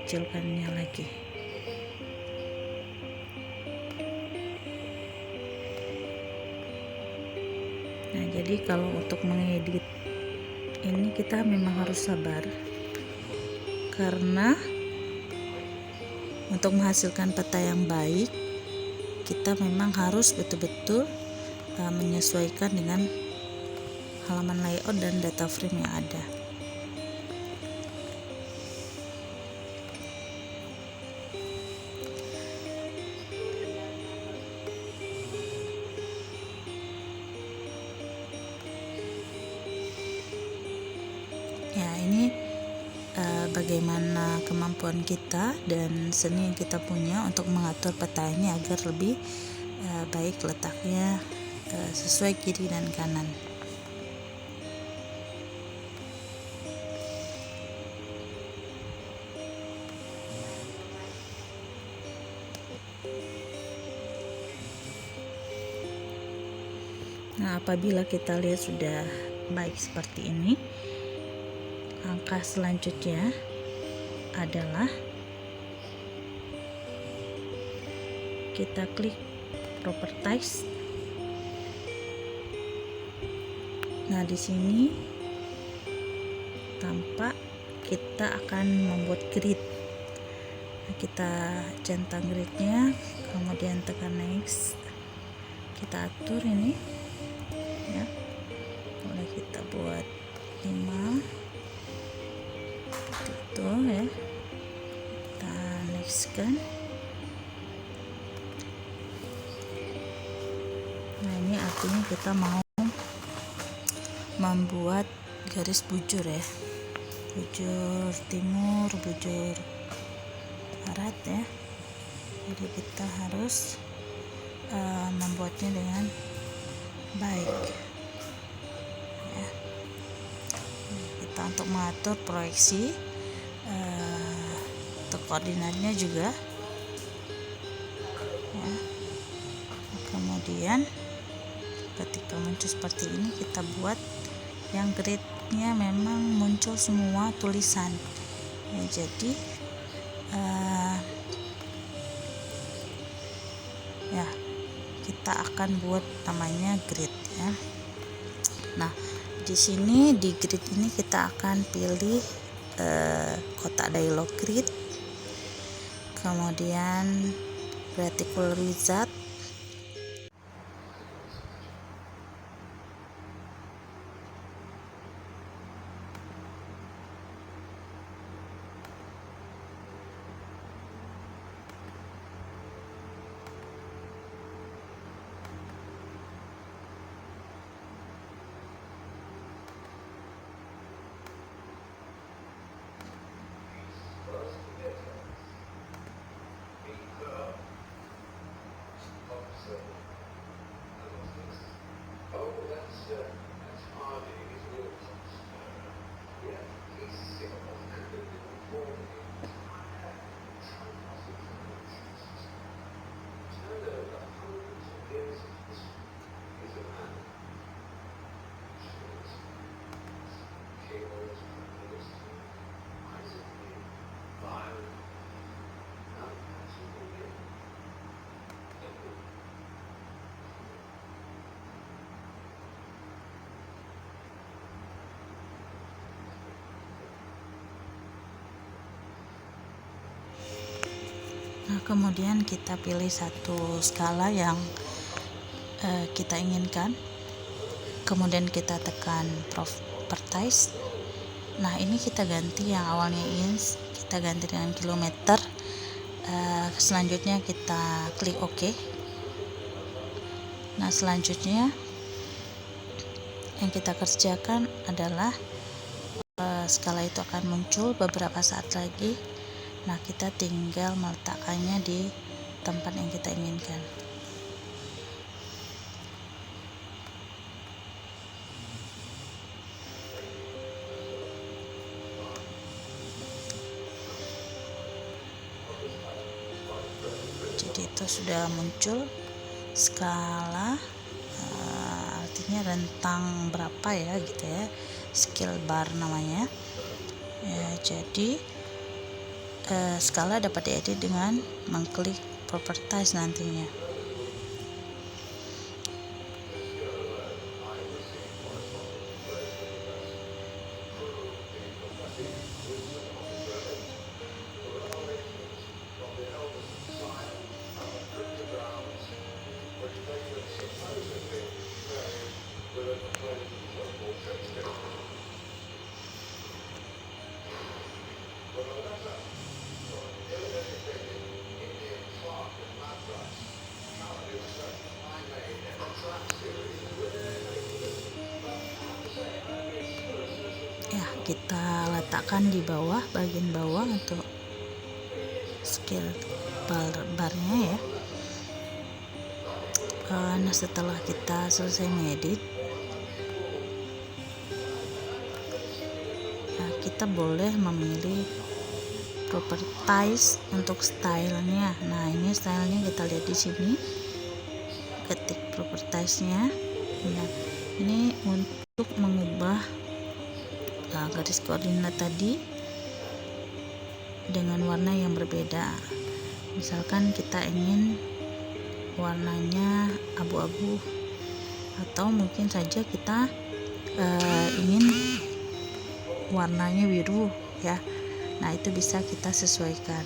kecilkannya lagi. Nah, jadi kalau untuk mengedit ini kita memang harus sabar, karena untuk menghasilkan peta yang baik kita memang harus betul-betul menyesuaikan dengan halaman layout dan data frame yang ada. Ya, ini bagaimana kemampuan kita dan seni yang kita punya untuk mengatur peta ini agar lebih baik letaknya sesuai kiri dan kanan. Nah, apabila kita lihat sudah baik seperti ini, langkah selanjutnya adalah kita klik properties. Nah, di sini tampak kita akan membuat grid. Nah, kita centang gridnya, kemudian tekan next. Kita atur ini ya, boleh kita buat 5 itu ya, kita next kan. Nah, ini artinya kita mau membuat garis bujur ya, bujur timur, bujur barat ya. Jadi kita harus membuatnya dengan baik ya. Kita untuk mengatur proyeksi untuk koordinatnya juga ya. Kemudian ketika muncul seperti ini, kita buat yang gridnya memang muncul semua tulisan ya. Jadi ya, kita akan buat namanya grid ya. Nah, di sini di grid ini kita akan pilih kotak dialog grid, kemudian reticle wizard, Nah, kemudian kita pilih satu skala yang kita inginkan, kemudian kita tekan properties. Nah, ini kita ganti yang awalnya inch, kita ganti dengan kilometer. Selanjutnya kita klik OK. Nah, selanjutnya yang kita kerjakan adalah skala itu akan muncul beberapa saat lagi. Nah, kita tinggal meletakkannya di tempat yang kita inginkan. Jadi itu sudah muncul skala, artinya rentang berapa ya gitu ya, skill bar namanya ya. Jadi skala dapat diedit dengan mengklik properties nantinya. Ya, kita letakkan di bawah, bagian bawah untuk skill barnya ya. Nah, setelah kita selesai mengedit, nah, kita boleh memilih properties untuk stylenya. Nah, ini stylenya kita lihat di sini, ketik propertiesnya. Nah, ini untuk mengubah garis koordinat tadi dengan warna yang berbeda. Misalkan kita ingin warnanya abu-abu, atau mungkin saja kita ingin warnanya biru ya. Nah, itu bisa kita sesuaikan.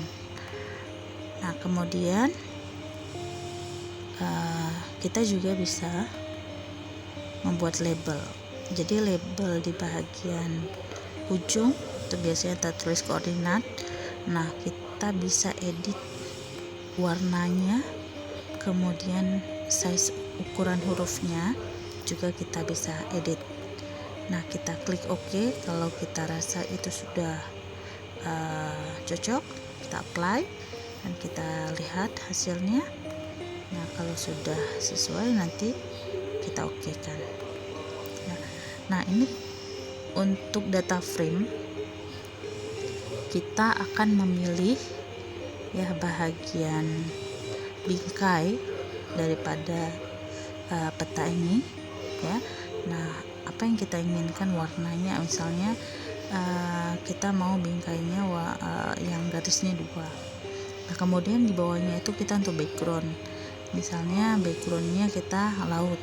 Nah, kemudian kita juga bisa membuat label. Jadi label di bagian ujung itu biasanya tertulis koordinat. Nah, kita bisa edit warnanya, kemudian size ukuran hurufnya juga kita bisa edit. Nah, kita klik OK kalau kita rasa itu sudah cocok, kita apply dan kita lihat hasilnya. Nah, kalau sudah sesuai nanti kita OK kan. Nah, ini untuk data frame kita akan memilih ya bahagian bingkai daripada peta ini ya. Nah, apa yang kita inginkan warnanya, misalnya kita mau bingkainya yang garisnya 2. Nah, kemudian di bawahnya itu kita untuk background, misalnya backgroundnya kita laut,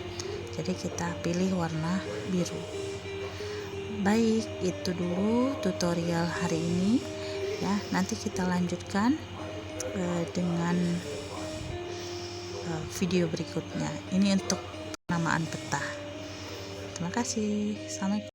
jadi kita pilih warna biru. Baik, itu dulu tutorial hari ini ya. Nanti kita lanjutkan dengan video berikutnya. Ini untuk penamaan peta. Terima kasih. Assalamualaikum.